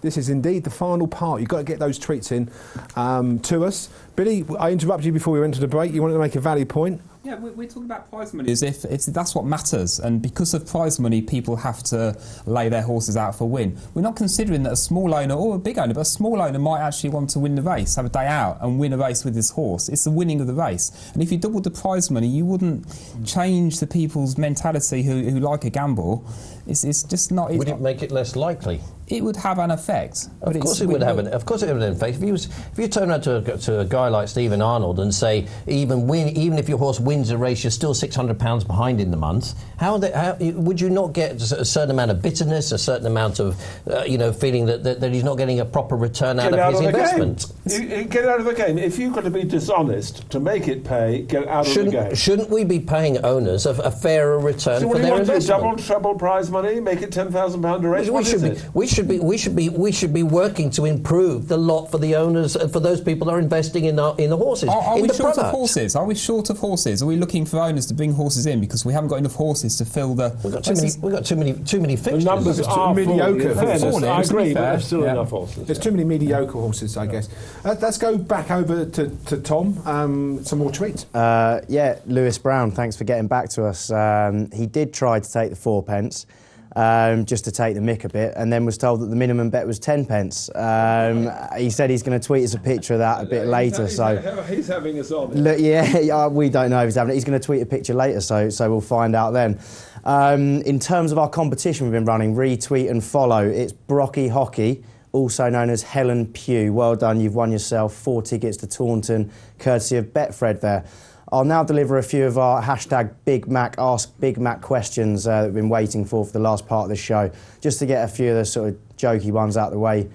This is indeed the final part. You've got to get those treats in to us. Billy, I interrupted you before we went to the break. You wanted to make a valid point. Yeah, we're talking about prize money as if that's what matters, and because of prize money, people have to lay their horses out for a win. We're not considering that a small owner, or a big owner, but a small owner might actually want to win the race, have a day out and win a race with his horse. It's the winning of the race. And if you doubled the prize money, you wouldn't change the people's mentality who like a gamble. It's just not... Would it make it less likely? It would have an effect. Of course it would have an effect. If you turn around to a guy like Stephen Arnold and say, even if your horse wins a race, you're still £600 behind in the month, how would you not get a certain amount of bitterness, a certain amount of feeling that he's not getting a proper return out of his investment? Get out of the game. If you've got to be dishonest to make it pay, get out of the game. Shouldn't we be paying owners a fairer return for their investment? So double, treble prize money, make it £10,000 a race? We should be working to improve the lot for the owners, for those people that are investing in the horses. Are we short of horses? Are we short of horses? Are we looking for owners to bring horses in because we haven't got enough horses to fill the? We've got too many fixtures. The numbers are mediocre. I agree, but there's still enough horses. There's too many mediocre horses, I guess. Let's go back over to Tom. Some more treats. Lewis Brown. Thanks for getting back to us. He did try to take the 4p. Just to take the mick a bit, and then was told that the minimum bet was 10p. He said he's going to tweet us a picture of that a bit later. He's having us on. Look, we don't know if he's having it. He's going to tweet a picture later, so we'll find out then. In terms of our competition we've been running, retweet and follow, it's Brocky Hockey, also known as Helen Pugh. Well done, you've won yourself 4 tickets to Taunton, courtesy of Betfred there. I'll now deliver a few of our hashtag Big Mac Ask Big Mac questions that we've been waiting for the last part of the show, just to get a few of the sort of jokey ones out of the way.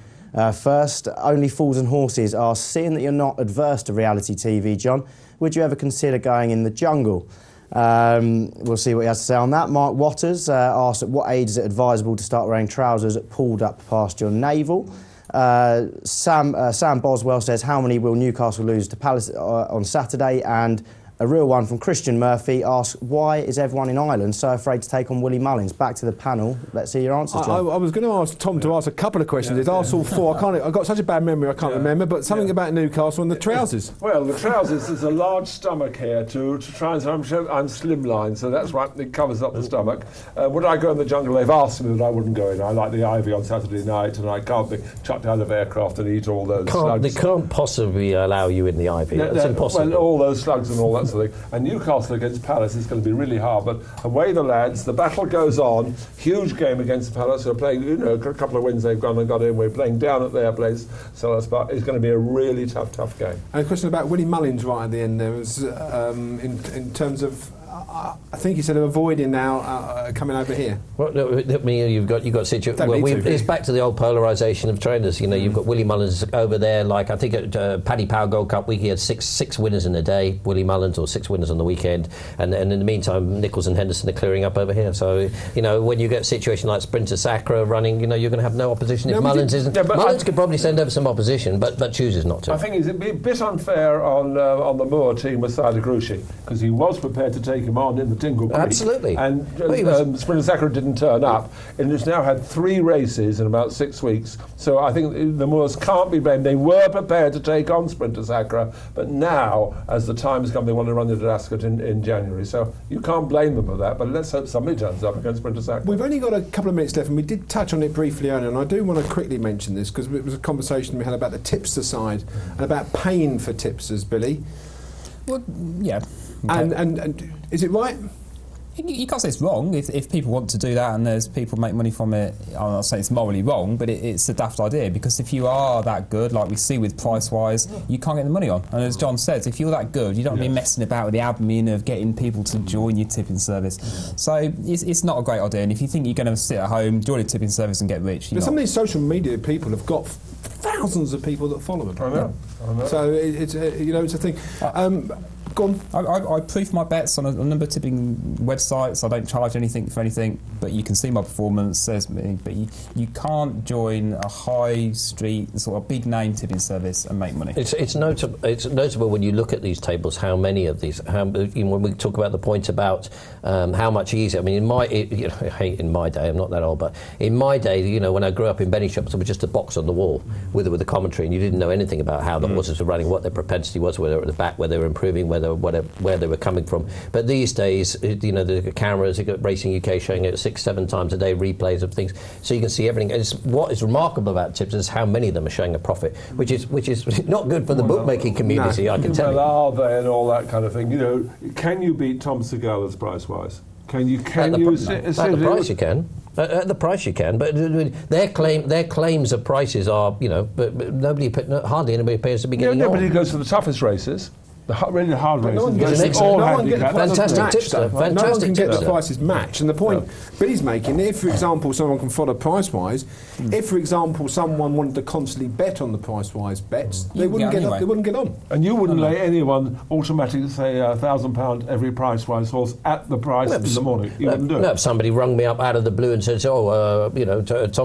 First, Only Fools and Horses asks, seeing that you're not adverse to reality TV, John, would you ever consider going in the jungle? We'll see what he has to say on that. Mark Watters asks, at what age is it advisable to start wearing trousers pulled up past your navel? Sam Boswell says, how many will Newcastle lose to Palace on Saturday? And a real one from Christian Murphy asks, why is everyone in Ireland so afraid to take on Willie Mullins? Back to the panel. Let's hear your answers, John. I was going to ask Tom to ask a couple of questions. He's asked all 4. I've got such a bad memory I can't remember, but something about Newcastle and the trousers. Well, the trousers, there's a large stomach here to try and... I'm slimline, so that's right, it covers up the stomach. Would I go in the jungle? They've asked me that I wouldn't go in. I like the ivy on Saturday night, and I can't be chucked out of aircraft and eat all those slugs. They can't possibly allow you in the ivy. That's impossible. Well, all those slugs and all that sort of thing. And Newcastle against Palace is going to be really hard, but away the lads, the battle goes on. Huge game against Palace, who are playing, a couple of wins they've gone and got in. We're playing down at their place, so it's going to be a really tough game. And a question about Willie Mullins right at the end there was in terms of I think you said avoiding now coming over here. Well, no, I mean, you've got it's back to the old polarisation of trainers. You've got Willie Mullins over there. Like I think at Paddy Power Gold Cup week, he had six winners in a day. Willie Mullins, or 6 winners on the weekend, and in the meantime, Nichols and Henderson are clearing up over here. So when you get a situation like Sprinter Sacre running, you're going to have no opposition if Mullins isn't. Yeah, Mullins could probably send over some opposition, but chooses not to. I think it's a bit unfair on the Moore team with Sadi Grushi, because he was prepared to take him on in the Tingle Creek. Absolutely. And Sprinter Sacre didn't turn up, and it's now had 3 races in about 6 weeks. So I think the Moors can't be blamed. They were prepared to take on Sprinter Sacre, but now, as the time has come, they want to run it at Ascot in January. So you can't blame them for that, but let's hope somebody turns up against Sprinter Sacre. We've only got a couple of minutes left, and we did touch on it briefly earlier, and I do want to quickly mention this, because it was a conversation we had about the tipster side and about paying for tipsters, Billy. Well, yeah. Okay. And is it right? You can't say it's wrong if people want to do that and there's people make money from it. I'm not saying it's morally wrong, but it's a daft idea, because if you are that good, like we see with Price-Wise, you can't get the money on. And as John says, if you're that good, you don't want to be messing about with the admin of getting people to join your tipping service. So it's not a great idea. And if you think you're going to sit at home, join a tipping service and get rich, but some of these social media people have got thousands of people that follow them. I know. So it's a thing. Go on. I proof my bets on a number of tipping websites. I don't charge anything for anything, but you can see my performance. But you can't join a high street sort of big name tipping service and make money. It's notable when you look at these tables how many of these. When we talk about the point about how much easier. I mean, in my day, I'm not that old, but in my day, when I grew up in betting shops, there was just a box on the wall with the commentary, and you didn't know anything about how the horses were running, what their propensity was, whether they were at the back, whether they were improving, where they were coming from. But these days, the cameras, you've got Racing UK showing it 6-7 times a day, replays of things, so you can see everything. And what is remarkable about tips is how many of them are showing a profit, which is not good for the bookmaking community. I can tell you. Are they and all that kind of thing? Can you beat Tom Segala's price-wise? At the price you can. At the price you can, but their claims of prices are, but hardly anybody appears to be getting on. Nobody goes for the toughest races. The really hard races. Fantastic tipster. No one can get the prices matched. And the point Billy's making, if, for example, someone can follow Price-Wise, if, for example, someone wanted to constantly bet on the Price-Wise bets, they wouldn't get on. And you wouldn't lay anyone automatically, say, £1,000 every Price-Wise horse at the price in the morning. You wouldn't do it. No, if somebody rung me up out of the blue and said, Tom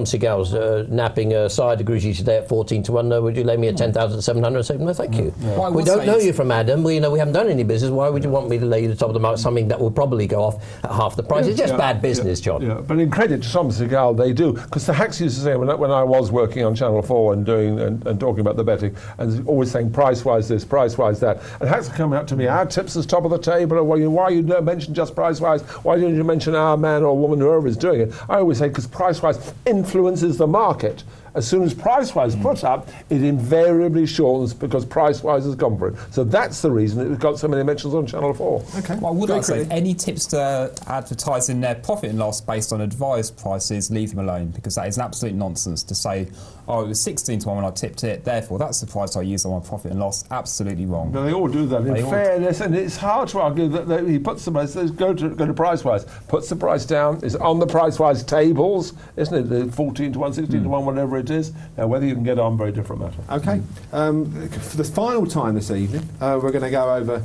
Segal's napping Sire de Grugy today at 14-1, would you lay me at 10,700? I say, no, thank you. Yeah. We don't know you from Adam. We haven't done any business. Why would you want me to lay you the top of the market something that will probably go off at half the price? It's just bad business, John. Yeah, but in credit to Tom Segal, they do. Because the hacks used to say, when I was working on Channel 4 and doing and talking about the betting, and always saying price-wise this, price-wise that, and hacks are coming up to me, our Tipster's top of the table, or why you don't mention just price-wise, why don't you mention our man or woman, whoever is doing it? I always say, because price-wise influences the market. As soon as Price-Wise puts up, it invariably shortens because Price-Wise has gone for it. So that's the reason it's got so many mentions on Channel 4. Okay. Well, would I say any tipster advertising their profit and loss based on advised prices, leave them alone, because that is an absolute nonsense to say, it was 16-1 when I tipped it, therefore that's the price I used on my profit and loss. Absolutely wrong. No, they all do that. In fairness, and it's hard to argue that he puts the price, go to Price-Wise, puts the price down, it's on the Price-Wise tables, isn't it? The 14-1, 16-1, whatever it is. Now, whether you can get on, very different matter. Okay. For the final time this evening, we're going to go over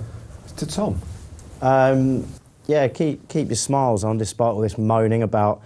to Tom. Keep your smiles on despite all this moaning about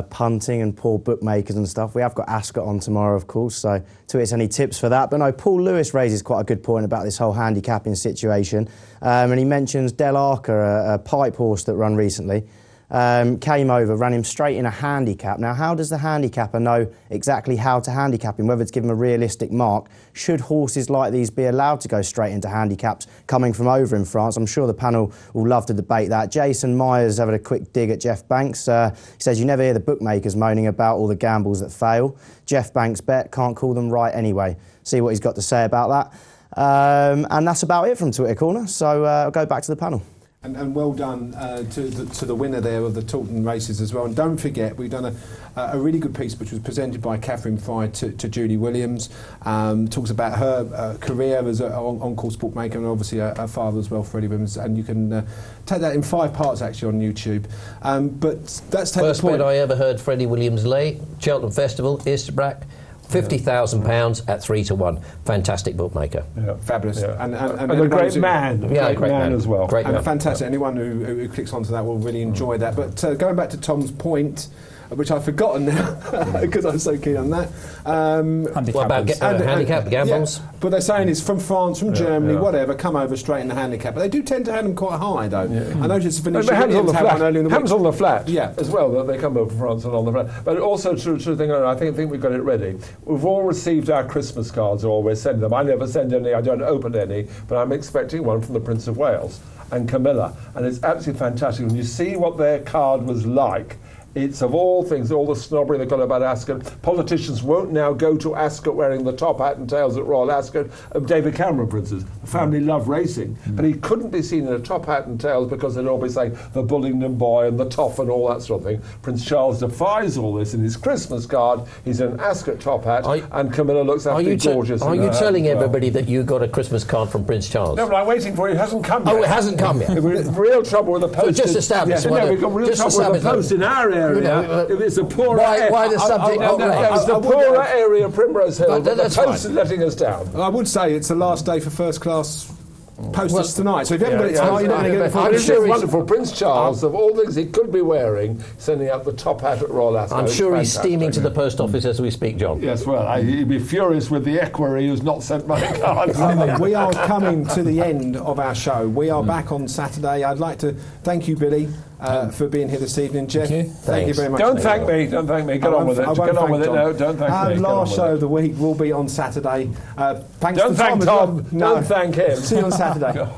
punting and poor bookmakers and stuff. We have got Ascot on tomorrow, of course, so to it's any tips for that. But no, Paul Lewis raises quite a good point about this whole handicapping situation. And he mentions Del Arca, a pipe horse that run recently. Came over, ran him straight in a handicap. Now, how does the handicapper know exactly how to handicap him, whether to give him a realistic mark? Should horses like these be allowed to go straight into handicaps coming from over in France? I'm sure the panel will love to debate that. Jason Myers having a quick dig at Jeff Banks. He says, you never hear the bookmakers moaning about all the gambles that fail. Jeff Banks bet, can't call them right anyway. See what he's got to say about that. And that's about it from Twitter Corner, so I'll go back to the panel. And well done to the winner there of the Taunton races as well. And don't forget, we've done a really good piece which was presented by Catherine Fry to Julie Williams. Talks about her career as an on-course bookmaker and obviously her father as well, Freddie Williams. And you can take that in 5 parts actually on YouTube. But that's first point I ever heard Freddie Williams lay, Cheltenham Festival, Easterbrack. £50,000 at 3-1. Fantastic bookmaker. Yeah. Fabulous. Yeah. And a great man. Great man as well. Great man. Fantastic. Yeah. Anyone who clicks onto that will really enjoy that. But going back to Tom's point, which I've forgotten now because I'm so keen on that. What about handicap gambles? Yeah. But they're saying it's from France, from Germany, whatever, come over straight in the handicap. But they do tend to have them quite high, though. Yeah. I noticed Vinicius Williams had one early in the week. Happens on the flat as well, that they come over from France and on the flat. But also, true thing, I think we've got it ready. We've all received our Christmas cards, or we're sending them. I never send any, I don't open any, but I'm expecting one from the Prince of Wales and Camilla. And it's absolutely fantastic. When you see what their card was like, it's of all things, all the snobbery they've got about Ascot. Politicians won't now go to Ascot wearing the top hat and tails at Royal Ascot. David Cameron, for instance, the family love racing, but he couldn't be seen in a top hat and tails because they'd all be saying the Bullingdon boy and the Toff and all that sort of thing. Prince Charles defies all this in his Christmas card. He's in an Ascot top hat, and Camilla looks absolutely gorgeous. Are you telling everybody that you got a Christmas card from Prince Charles? No, but I'm waiting for it. It hasn't come yet. Oh, it hasn't come yet. We're in real trouble with the post. So just establish. We've got real trouble with the post in our area. If it's a poorer area, why the subject not it's the poorer area of Primrose Hill, but the post is letting us down. I would say it's the last day for first class post this tonight. So if you haven't got it tonight, you're not going to get it for I'm sure it's wonderful. Prince Charles, of all things he could be wearing, sending out the top hat at Royal Ascot. I'm sure he's steaming to the post office as we speak, John. Yes, well, he'd be furious with the equerry who's not sent my cards. We are coming to the end of our show. We are back on Saturday. I'd like to thank you, Billy, for being here this evening. Jeff, thank you very much. Don't thank me. Get on with it. Get on with it. No, don't thank me. Our last show of the week will be on Saturday. Thanks don't to thank Tom. Tom. Don't thank him. See you on Saturday.